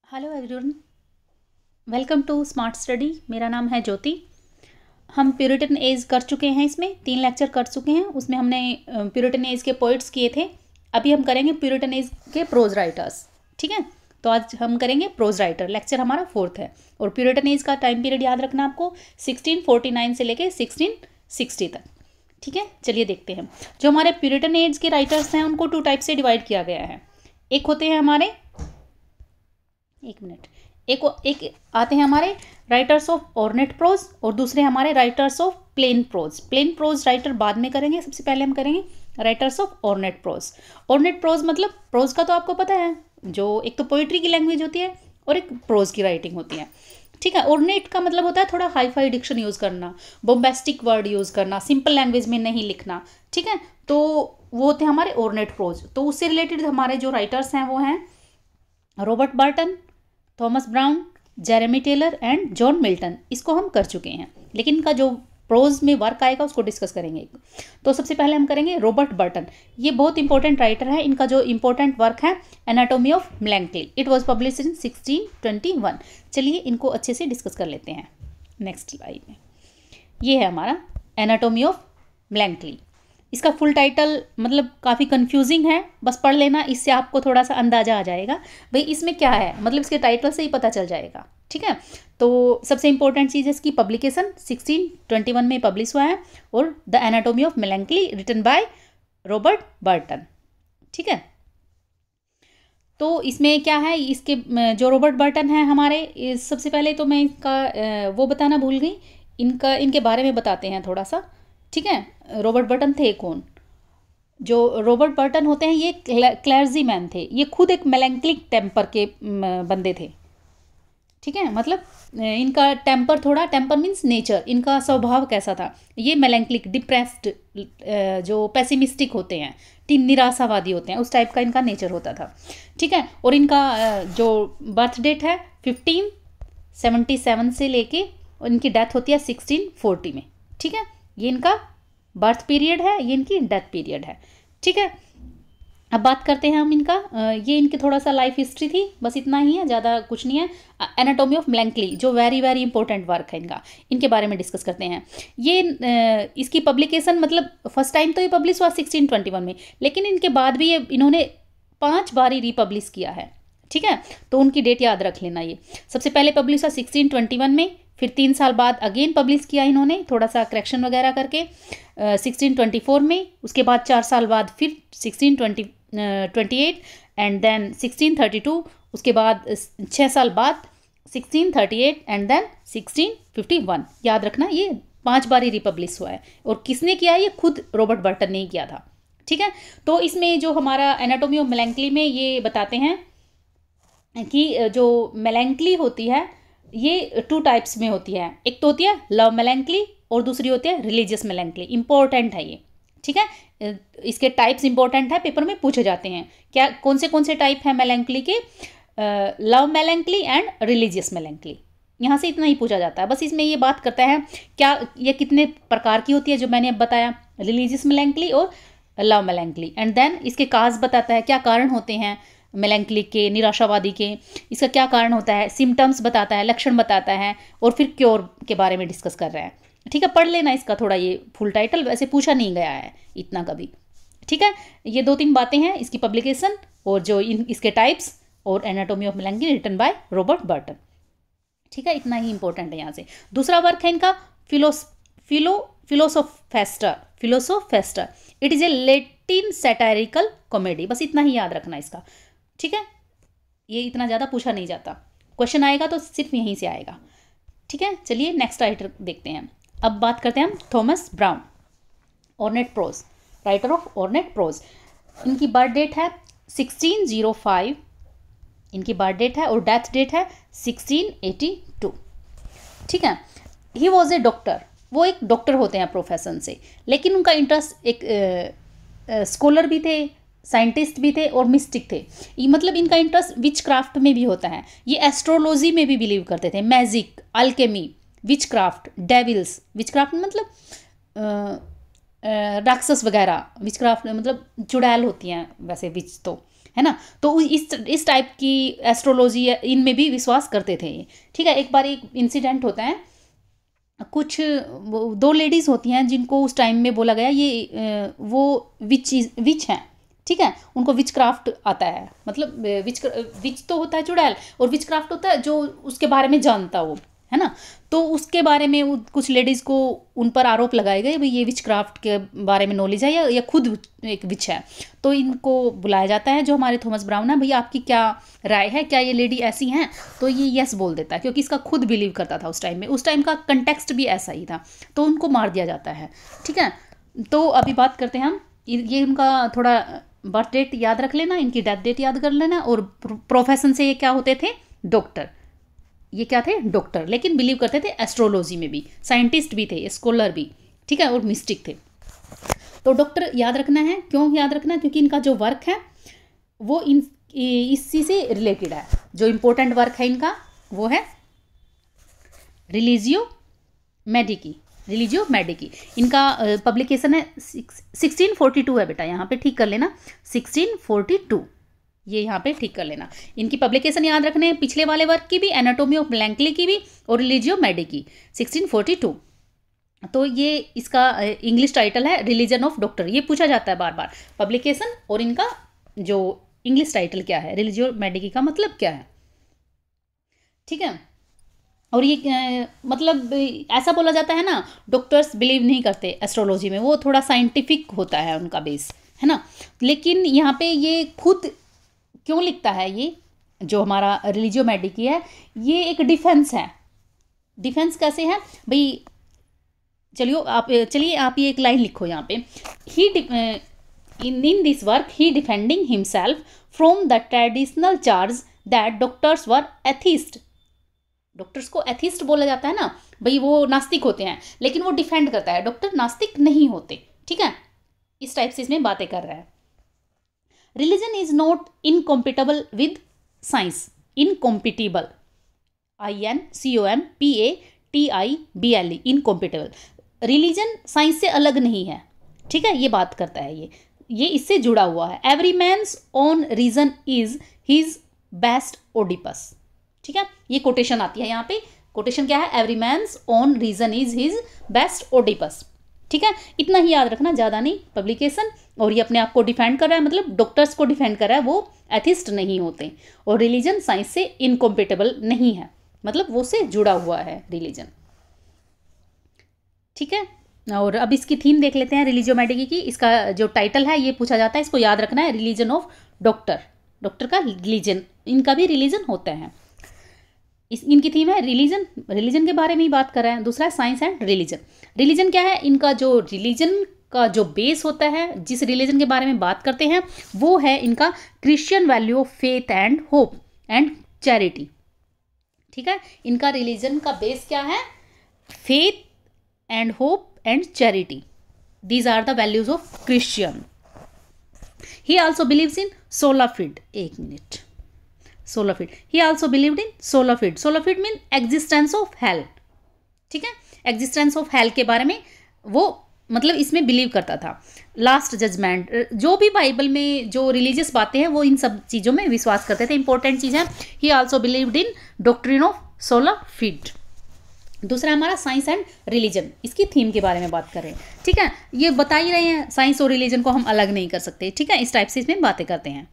Hello everyone, welcome to smart study. मेरा नाम है ज्योति। हम प्यूरिटन एज कर चुके हैं, इसमें 3 लेक्चर कर चुके हैं। उसमें हमने प्यूरिटन एज के पोइट्स किए थे। अभी हम करेंगे प्यूरिटन एज के प्रोज राइटर्स। ठीक है, तो आज हम करेंगे प्रोज राइटर। लेक्चर हमारा 4th है और प्यूरिटन एज का टाइम पीरियड याद रखना आपको 1649 से लेके 1660 तक। ठीक है, चलिए देखते हैं। जो हमारे प्यूरिटन एज के राइटर्स हैं उनको 2 टाइप से डिवाइड किया गया है। एक होते हैं हमारे एक आते हैं हमारे राइटर्स ऑफ ऑर्नेट प्रोज और दूसरे हमारे writers of plain prose. Plain prose writer बाद में करेंगे, सबसे पहले हम करेंगे writers of ornate prose. Ornate prose मतलब प्रोज का तो आपको पता है, जो एक तो पोइट्री की लैंग्वेज होती है और एक प्रोज की राइटिंग होती है। ठीक है, ऑर्नेट का मतलब होता है थोड़ा हाई फाई डिक्शन यूज़ करना, बोम्बेस्टिक वर्ड यूज़ करना, सिंपल लैंग्वेज में नहीं लिखना। ठीक है, तो वो होते हैं हमारे ऑर्नेट प्रोज। तो उससे रिलेटेड हमारे जो राइटर्स हैं वो हैं Robert Burton, Thomas Browne, Jeremy Taylor and John Milton. इसको हम कर चुके हैं, लेकिन इनका जो प्रोज में वर्क आएगा उसको डिस्कस करेंगे। तो सबसे पहले हम करेंगे रॉबर्ट बर्टन। ये बहुत इंपॉर्टेंट राइटर है। इनका जो इंपॉर्टेंट वर्क है anatomy of melancholy, it was published in 1621। चलिए इनको अच्छे से डिस्कस कर लेते हैं। नेक्स्ट स्लाइड में ये है हमारा एनाटॉमी ऑफ मेलैंकोली। इसका फुल टाइटल मतलब काफ़ी कंफ्यूजिंग है, बस पढ़ लेना, इससे आपको थोड़ा सा अंदाजा आ जाएगा भाई इसमें क्या है। मतलब इसके टाइटल से ही पता चल जाएगा। ठीक है, तो सबसे इंपॉर्टेंट चीज़ है इसकी पब्लिकेशन 1621 में पब्लिश हुआ है और the anatomy of melancholy written by Robert Burton. ठीक है, तो इसमें क्या है, इसके जो रॉबर्ट बर्टन है हमारे, सबसे पहले तो मैं इसका वो बताना भूल गई, इनके बारे में बताते हैं थोड़ा सा। ठीक है, रॉबर्ट बर्टन थे कौन? जो रॉबर्ट बर्टन होते हैं ये क्लर्जी मैन थे। ये खुद एक मेलैंकोलिक टेम्पर के बंदे थे। ठीक है, मतलब इनका टेम्पर मीन्स नेचर, इनका स्वभाव कैसा था? ये मेलैंकोलिक, डिप्रेस्ड, जो पेसिमिस्टिक होते हैं, निराशावादी होते हैं, उस टाइप का इनका नेचर होता था। ठीक है, और इनका जो बर्थ डेट है 1577 से लेके इनकी डेथ होती है 1640 में। ठीक है, ये इनका बर्थ पीरियड है, ये इनकी डेथ पीरियड है। ठीक है, अब बात करते हैं हम इनका। ये इनकी थोड़ा सा लाइफ हिस्ट्री थी, बस इतना ही है, ज़्यादा कुछ नहीं है। एनाटॉमी ऑफ मेलैंकोली जो वेरी वेरी इंपॉर्टेंट वर्क है इनका, इनके बारे में डिस्कस करते हैं। ये इसकी पब्लिकेशन मतलब फर्स्ट टाइम तो ये पब्लिश हुआ 1621 में, लेकिन इनके बाद भी ये इन्होंने 5 बार रिपब्लिश किया है। ठीक है, तो उनकी डेट याद रख लेना। ये सबसे पहले पब्लिश हुआ 1621 में, फिर 3 साल बाद अगेन पब्लिश किया इन्होंने, थोड़ा सा करेक्शन वगैरह करके 1624 में। उसके बाद 4 साल बाद फिर 1628 एंड देन 1632। उसके बाद 6 साल बाद 1638 एंड देन 1651। याद रखना, ये 5 बार ही रिपब्लिश हुआ है। और किसने किया? ये खुद रॉबर्ट बर्टन ने ही किया था। ठीक है, तो इसमें जो हमारा एनाटॉमी ऑफ मेलैंकोली में ये बताते हैं कि जो मेलैंकोली होती है ये 2 टाइप्स में होती है। एक तो होती है लव मेलैंकोली और दूसरी होती है रिलीजियस मेलैंकोली। इंपॉर्टेंट है ये। ठीक है, इसके टाइप्स इंपॉर्टेंट है, पेपर में पूछे जाते हैं। क्या कौन से टाइप है मेलैंकोली के? Love melancholy and religious melancholy. यहाँ से इतना ही पूछा जाता है। बस इसमें ये बात करता है क्या ये कितने प्रकार की होती है, जो मैंने अब बताया, रिलीजियस मेलैंकोली और लव मेलैंकोली। एंड देन इसके काज बताता है, क्या कारण होते हैं मेलैंकोली के, निराशावादी के, इसका क्या कारण होता है, सिम्टम्स बताता है, लक्षण बताता है, और फिर क्योर के बारे में डिस्कस कर रहा है। ठीक है, पढ़ लेना इसका थोड़ा, ये फुल टाइटल वैसे पूछा नहीं गया है इतना कभी। ठीक है, ये 2-3 बातें हैं, इसकी पब्लिकेशन और जो इसके टाइप्स और anatomy of melancholy written by Robert Burton. ठीक है, इतना ही इंपॉर्टेंट है यहाँ से। दूसरा वर्क है इनका Philosophaster. It is a Latin satirical comedy. बस इतना ही याद रखना इसका। ठीक है, ये इतना ज़्यादा पूछा नहीं जाता, क्वेश्चन आएगा तो सिर्फ यहीं से आएगा। ठीक है, चलिए नेक्स्ट राइटर देखते हैं। अब बात करते हैं हम Thomas Browne, ornate prose, writer of ornate prose. इनकी बर्थ डेट है 1605, इनकी बर्थ डेट है, और डेथ डेट है 1682। ठीक है, ही वॉज ए डॉक्टर। वो एक डॉक्टर होते हैं प्रोफेशन से, लेकिन उनका इंटरेस्ट एक स्कॉलर भी थे, साइंटिस्ट भी थे और मिस्टिक थे। ये मतलब इनका इंटरेस्ट विच क्राफ्ट में भी होता है। ये एस्ट्रोलॉजी में भी बिलीव करते थे, मैजिक, अल्केमी, विच क्राफ्ट, डेविल्स। विच क्राफ्ट मतलब राक्षस वगैरह, विच क्राफ्ट मतलब चुड़ैल होती हैं वैसे विच तो, है ना। तो इस टाइप की एस्ट्रोलॉजी इनमें भी विश्वास करते थे ये, ठीक है। एक बार एक इंसिडेंट होता है, कुछ दो लेडीज़ होती हैं जिनको उस टाइम में बोला गया ये वो विच हैं, ठीक है। उनको विच क्राफ्ट आता है, मतलब विच तो होता है चुड़ैल, और विच क्राफ्ट होता है जो उसके बारे में जानता वो, है ना। तो उसके बारे में कुछ लेडीज़ को उन पर आरोप लगाए गए, भाई ये विच क्राफ्ट के बारे में नॉलेज है या खुद एक विच है। तो इनको बुलाया जाता है, जो हमारे थॉमस ब्राउन है, भैया आपकी क्या राय है, क्या ये लेडी ऐसी हैं। तो ये यस बोल देता है, क्योंकि इसका खुद बिलीव करता था उस टाइम में, उस टाइम का कंटेक्स्ट भी ऐसा ही था। तो उनको मार दिया जाता है, ठीक है। तो अभी बात करते हैं हम, ये उनका थोड़ा बर्थ डेट याद रख लेना, इनकी डेथ डेट याद कर लेना। और प्रोफेशन से ये क्या होते थे, डॉक्टर। ये क्या थे, डॉक्टर, लेकिन बिलीव करते थे एस्ट्रोलॉजी में भी, साइंटिस्ट भी थे, स्कॉलर भी, ठीक है, और मिस्टिक थे। तो डॉक्टर याद रखना है, क्यों याद रखना है, क्योंकि इनका जो वर्क है वो इसी से रिलेटेड है। जो इम्पोर्टेंट वर्क है इनका वो है रिलीजियो मेडिकी। रिलीजियो मेडिकी इनका पब्लिकेशन है 1642 है बेटा, यहाँ पे ठीक कर लेना 1642, ये यहाँ पे ठीक कर लेना। इनकी पब्लिकेशन याद रखने हैं, पिछले वाले वर्क की भी, एनाटोमी ऑफ ब्लैंकली की भी, और रिलीजियो मेडिकी 1642। तो ये इसका इंग्लिश टाइटल है रिलीजन ऑफ डॉक्टर। ये पूछा जाता है बार बार, पब्लिकेशन और इनका जो इंग्लिश टाइटल क्या है, रिलीजियो मेडिकी का मतलब क्या है, ठीक है। और ये मतलब ऐसा बोला जाता है ना, डॉक्टर्स बिलीव नहीं करते एस्ट्रोलॉजी में, वो थोड़ा साइंटिफिक होता है उनका बेस, है ना। लेकिन यहाँ पे ये खुद क्यों लिखता है, ये जो हमारा रिलीजियो मेडिकी है, ये एक डिफेंस है। डिफेंस कैसे है भाई, चलिए आप ये एक लाइन लिखो यहाँ पे, he in this work he defending himself from the traditional charge that doctors were atheist. Doctors को एथिस्ट बोला जाता है ना भाई, वो नास्तिक होते हैं, लेकिन वो डिफेंड करता है डॉक्टर नास्तिक नहीं होते, ठीक है। इस टाइप से इसमें बातें कर रहा है। Religion is not incompatible with science, incompatible, INCOMPATIBLE, incompatible. Religion science से अलग नहीं है, ठीक है, ये बात करता है, ये इससे जुड़ा हुआ है। Every man's own reason is his best Oedipus, ठीक है। ये कोटेशन आती है यहाँ पे, कोटेशन क्या है, every man's own reason is his best Oedipus, ठीक है। इतना ही याद रखना, ज़्यादा नहीं। पब्लिकेशन, और ये अपने आप को डिफेंड कर रहा है, मतलब डॉक्टर्स को डिफेंड कर रहा है, वो एथिस्ट नहीं होते। और रिलीजन साइंस से इनकॉम्पिटेबल नहीं है, मतलब वो से जुड़ा हुआ है रिलीजन, ठीक है। और अब इसकी थीम देख लेते हैं रिलीजियो मेडिकी की। इसका जो टाइटल है ये पूछा जाता है, इसको याद रखना है, रिलीजन ऑफ डॉक्टर। डॉक्टर का रिलीजन, इनका भी रिलीजन होता है। इनकी थीम है रिलीजन, रिलीजन के बारे में ही बात कर रहे हैं। दूसरा है साइंस एंड रिलीजन। रिलीजन क्या है, इनका जो रिलीजन का जो बेस होता है, जिस रिलीजन के बारे में बात करते हैं, वो है इनका Christian value of faith and hope and charity, ठीक है। इनका रिलीजन का बेस क्या है, faith and hope and charity, these are the values of Christian. He also believes in sola fide, एक मिनट, सोला फिड, ही आल्सो बिलीव्ड इन सोला फिड। सोला फिड मीन एग्जिस्टेंस ऑफ हेल, ठीक है, एग्जिस्टेंस ऑफ हेल के बारे में वो मतलब इसमें बिलीव करता था। लास्ट जजमेंट, जो भी बाइबल में जो रिलीजियस बातें हैं वो इन सब चीज़ों में विश्वास करते थे, इंपॉर्टेंट चीज़ है। ही also believed in doctrine of सोला फिड। दूसरा हमारा साइंस एंड रिलीजन, इसकी थीम के बारे में बात कर रहे हैं, ठीक है। ये बता ही रहे हैं, साइंस और रिलीजन को हम अलग नहीं कर सकते, ठीक है। इस टाइप से इसमें बातें करते हैं।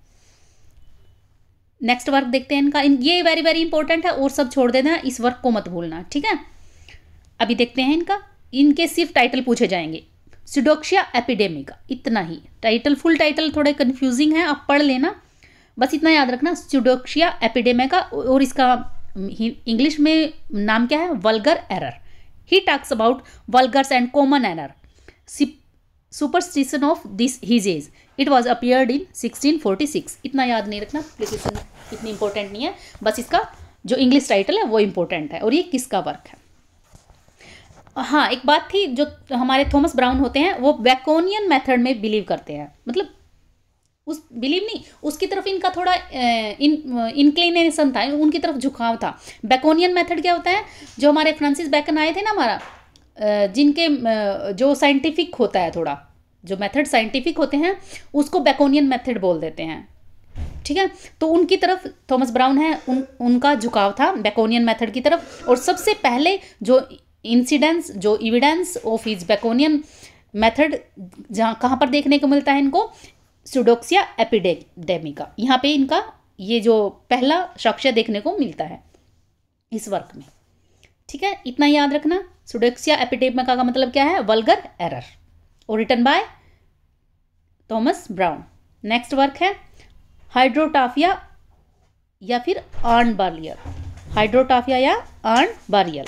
नेक्स्ट वर्क देखते हैं इनका, ये वेरी वेरी इंपॉर्टेंट है, और सब छोड़ देना, इस वर्क को मत भूलना, ठीक है। अभी देखते हैं इनका, इनके सिर्फ टाइटल पूछे जाएंगे। स्यूडोक्सिया एपिडेमिका, इतना ही टाइटल, फुल टाइटल थोड़े कंफ्यूजिंग है, आप पढ़ लेना, बस इतना याद रखना, स्यूडोक्सिया एपिडेमिका। और इसका इंग्लिश में नाम क्या है, vulgar error. He talks about vulgars and common error, superstition of this his age. It was appeared in 1646। इतना याद नहीं रखना, एप्लीकेशन इतनी इंपॉर्टेंट नहीं है, बस इसका जो इंग्लिश टाइटल है वो इंपॉर्टेंट है। और ये किसका वर्क है। हाँ, एक बात थी, जो हमारे थॉमस ब्राउन होते हैं वो बैकोनियन मेथड में बिलीव करते हैं, मतलब उस बिलीव नहीं, उसकी तरफ इनका थोड़ा इंक्लिनेशन था, उनकी तरफ झुकाव था। बैकोनियन मेथड क्या होता है, जो हमारे फ्रांसिस बैकन आए थे ना हमारा, जिनके जो साइंटिफिक होता है, थोड़ा जो मेथड साइंटिफिक होते हैं उसको बैकोनियन मेथड बोल देते हैं, ठीक है। तो उनकी तरफ थॉमस ब्राउन है, उनका झुकाव था बेकोनियन मेथड की तरफ। और सबसे पहले जो जो एविडेंस ऑफ हिज बेकोनियन मेथड जहाँ कहाँ पर देखने को मिलता है इनको, सुडोक्सिया एपिडेमिका, यहाँ पे इनका ये जो पहला साक्ष्य देखने को मिलता है इस वर्क में। ठीक है, इतना याद रखना। सुडोक्सिया एपिडेमिका का मतलब क्या है, वल्गर एरर, और written by Thomas Browne. Next work है हाइड्रोटाफिया या फिर अर्न बारियल, हाइड्रोटाफिया या अर्न बारियल।